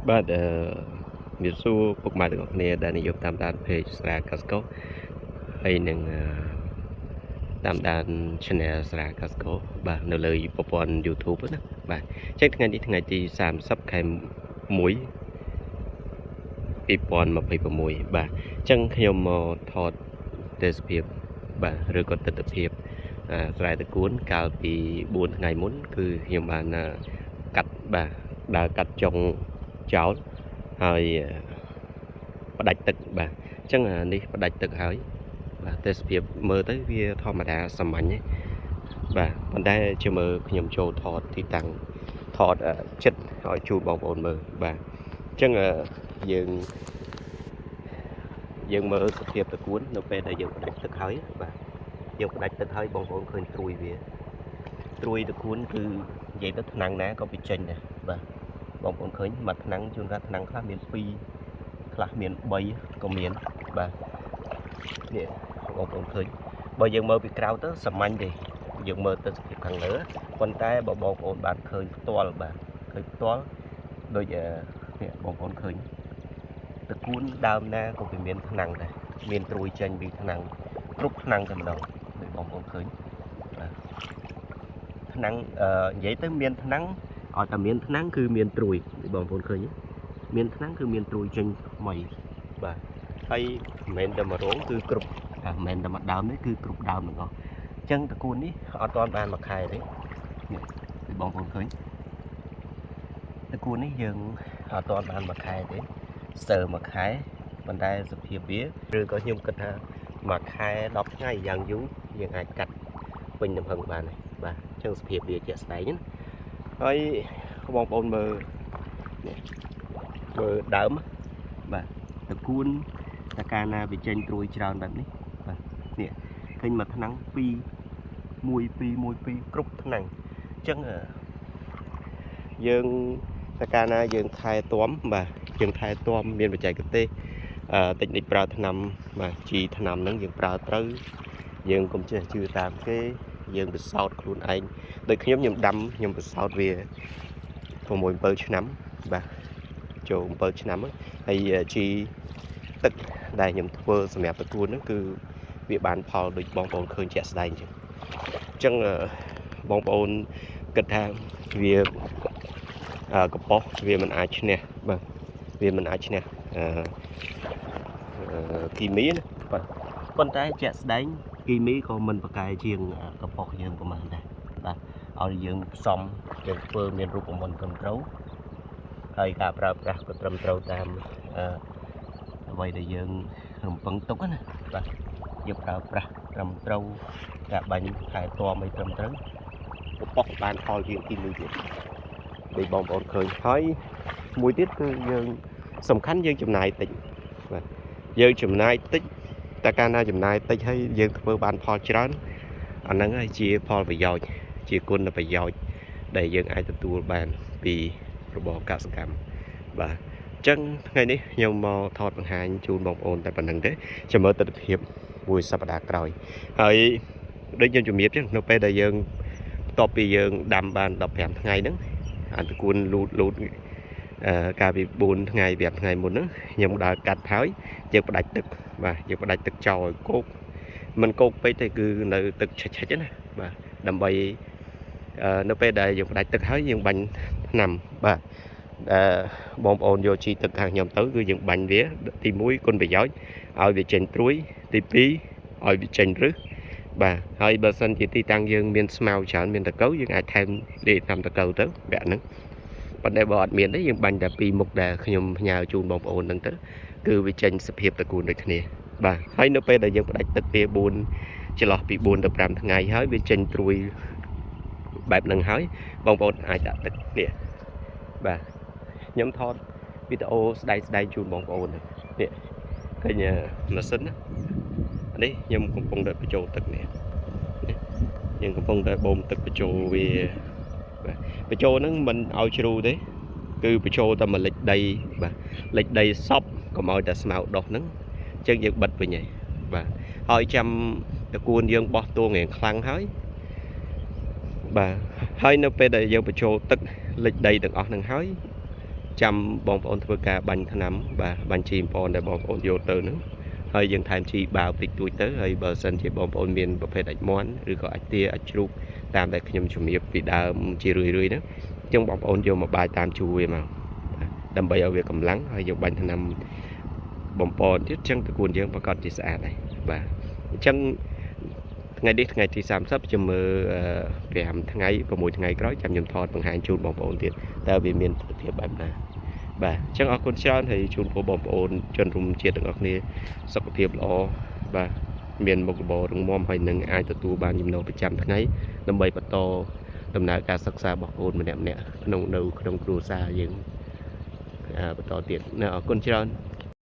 បាទមានសួរពុកម៉ែទាំងអស់គ្នាដែលនិយមតាមដាន page ស្រាកាស្កូហើយនឹងតាមដាន channel ស្រាកាស្កូបាទនៅលើប្រព័ន្ធ YouTube ណាបាទអញ្ចឹងថ្ងៃនេះថ្ងៃទី30ខែ1 2026បាទអញ្ចឹងខ្ញុំមកថតទេសភាពបាទឬក៏ទស្សនវិជ្ជាស្រែតកួនកាលពី4ថ្ងៃមុនគឺខ្ញុំបានកាត់បាទដើរកាត់ចុងចោលហើយផ្ដាច់ទឹកបាទអញ្ចឹងនេះផ្ដាច់ទឹកហើយបាទទេសភាពមើលទៅវាធម្មតាសាមញ្ញទេបាទប៉ុន្តែជាមើលខ្ញុំចូលថតទីតាំងថតចិត្តឲ្យជូនបងប្អូនមើលបាទអញ្ចឹងយើងមើលសភាពតកួននៅពេលដែលយើងផ្ដាច់ទឹកហើយបាទយើងផ្ដាច់ទឹកហើយបងប្អូនឃើញត្រួយវាត្រួយតកួនគឺនិយាយទៅថ្នាំងណាក៏វាចេញដែរបាទបងប្អូនឃើញមួយថ្នាំងជួនកាលថ្នាំងខ្លះមាន2ខ្លះមាន3ក៏មានបាទនេះបងប្អូនឃើញបើយើងមើលពីក្រៅទៅសាមញ្ញទេយើងមើលទៅសភាពខាងលើប៉ុន្តែបើបងប្អូនបានឃើញផ្ទាល់បាទឃើញផ្ទាល់ដូចនេះបងប្អូនឃើញតកួនដើមណាក៏វាមានថ្នាំងដែរមានត្រួយចេញពីថ្នាំងគ្រប់ថ្នាំងតែម្ដងដូចបងប្អូនឃើញបាទថ្នាំងនិយាយទៅមានថ្នាំងឲ្យតែមានថ្នាំងគឺមានត្រួយបងប្អូនឃើញមានថ្នាំងគឺមានត្រួយចេញថ្មីបាទហើយមិនមែនតែមួយរងគឺគ្រប់មិនមែនតែមួយដើមនេះគឺគ្រប់ដើមទាំងអស់អញ្ចឹងតកួននេះអត់ទាន់បានមួយខែទេនេះបងប្អូនឃើញតកួននេះយើងអត់ទាន់បានមួយខែទេស្ទើរមួយខែប៉ុន្តែសភាពវាឬក៏ខ្ញុំគិតថាមួយខែ10ថ្ងៃយ៉ាងយូរយើងអាចកាត់ពេញទំហឹងបានហើយបាទអញ្ចឹងសភាពវាជាក់ស្ដែងណាហើយបងប្អូនមើលដើមបាទតកួនតែកាលណាវាចេញត្រួយច្រើនបែបនេះបាទនេះឃើញមួយថ្នាំង1 2គ្រប់ថ្នាំងអញ្ចឹងយើងតែកាលណាយើងថែទាំបាទយើងថែទាំមានបច្ចេកទេសតិចនិចប្រើថ្នាំបាទជីថ្នាំហ្នឹងយើងប្រើត្រូវយើងកុំចេះជឿតាមគេយើងពិសោធន៍ខ្លួនឯងដូចខ្ញុំដាំខ្ញុំពិសោធន៍វា6 7ឆ្នាំបាទចូល7ឆ្នាំហើយជីទឹកដែលខ្ញុំធ្វើសម្រាប់តកួនហ្នឹងគឺវាបានផលដូចបងប្អូនឃើញជាក់ស្ដែងអញ្ចឹងបងប្អូនគិតថាវាកំប៉ុស្តវាមិនអាចឈ្នះបាទវាមិនអាចឈ្នះគីមីណាបាទប៉ុន្តែជាក់ស្ដែងគីមីក៏មិនប្រកែជាងកំប៉ុស្តយើងប្រហែលដែរបាទឲ្យយើងផ្សំយើងធ្វើមានរូបមន្តត្រឹមត្រូវហើយការប្រើប្រាស់ក៏ត្រឹមត្រូវតាមអ្វីដែលយើងរំពឹងទុកណាបាទយើងប្រើប្រាស់ត្រឹមត្រូវការបាញ់ថែទាំឲ្យត្រឹមត្រូវកំប៉ុស្តបានផលជាងគីមីទៀតដូចបងប្អូនឃើញហើយមួយទៀតគឺយើងសំខាន់យើងចំណាយតិចបាទយើងចំណាយតិចតែកាលណាចំណាយតិចហើយយើងធ្វើបានផលច្រើនអាហ្នឹងហើយជាផលប្រយោជន៍ជាគុណប្រយោជន៍ដែលយើងអាចទទួលបានពីរបរកសិកម្មបាទអញ្ចឹងថ្ងៃនេះខ្ញុំមកថតបង្ហាញជូនបងប្អូនតែប៉ុណ្្នឹងទេចាំមើលទស្សនវិជ្ជាមួយសប្តាហ៍ក្រោយហើយដូចខ្ញុំជំរាបចឹងនៅពេលដែលយើងបន្ទាប់ពីយើងដាំបាន15ថ្ងៃហ្នឹងអាតកួនលូតកាលពី4ថ្ងៃ5ថ្ងៃមុនហ្នឹងខ្ញុំដើរកាត់ហើយយើងផ្ដាច់ទឹកបាទយើងផ្ដាច់ទឹកចោលឲ្យគោកមិនគោកពេកទេគឺនៅទឹកឆិចៗណាបាទដើម្បីនៅពេលដែលយើងផ្ដាច់ទឹកហើយយើងបាញ់ថ្នាំបាទបងប្អូនយកជីទឹកខាងខ្ញុំទៅគឺយើងបាញ់វាទី1គុណប្រយោជន៍ឲ្យវាចេញត្រួយទី2ឲ្យវាចេញរឹសបាទហើយបើសិនជាទីតាំងយើងមានស្មៅច្រើនមានតកូវយើងអាចថែមលេខតាមតកូវទៅវគ្គហ្នឹងប៉ុន្តែបើអត់មានទេយើងបាញ់តែ2មុខដែលខ្ញុំផ្ញើជូនបងប្អូនហ្នឹងទៅគឺវាចេញសភាពតកួនដូចគ្នាបាទហើយនៅពេលដែលយើងផ្ដាច់ទឹកវា4ចន្លោះពី4ទៅ5ថ្ងៃហើយវាចេញត្រួយបែបហ្នឹងហើយបងប្អូនអាចដាក់ទឹកនេះបាទខ្ញុំថតវីដេអូស្ដែងជូនបងប្អូននេះឃើញម៉ាស៊ីនណានេះខ្ញុំកំពុងតែបញ្ចូលទឹកនេះយើងកំពុងតែបូមទឹកបញ្ចូលវាបាទបញ្ចូលហ្នឹងមិនឲ្យជ្រូទេគឺបញ្ចូលតែមួយលិចដីបាទលិចដីសពកុំឲ្យតែស្មៅដុះហ្នឹងអញ្ចឹងយើងបិទវិញហើយបាទហើយចាំតកួនយើងបោះតួងរៀងខ្លាំងហើយបាទហើយនៅពេលដែលយើងបញ្ចូលទឹកលិចដីទាំងអស់ហ្នឹងហើយ chăm bong ôn thưa ca bánh thằng nắm và bánh chim bòn để bong ôn vô từ nữa hơi dừng tham chi bảo tịch tuổi tới hơi bờ sân chỉ bong ôn miền bờ phê đạch món rồi có ạch tia ạch chụp tam tại nhầm chủ nghiệp vì đã chỉ rưỡi đó trong bong ôn vô một bài tam chủ về mà đâm bay ở việc cầm lắng hơi dùng bánh thằng nắm bong ôn thiết chân từ cuốn dương và còn chỉ xã này và chân ngày đi ngày thì sám sắp cho mơ về hầm ngày và mỗi ngày có chăm nhầm thọt bằng hai chun bong ôn tiền ta vì miền thiệp bài này bà chẳng ở con tròn thì chun phố bong ôn chân rung chia được này sọc thiệp lo và miền một bộ rung mom hay nâng ai từ tu ban nhầm nô bị chăm ngày năm bảy bắt to tầm nào cả sắc xa bong ôn mà đẹp nè nông đâu nông cua xa những bắt to tiền ở con tròn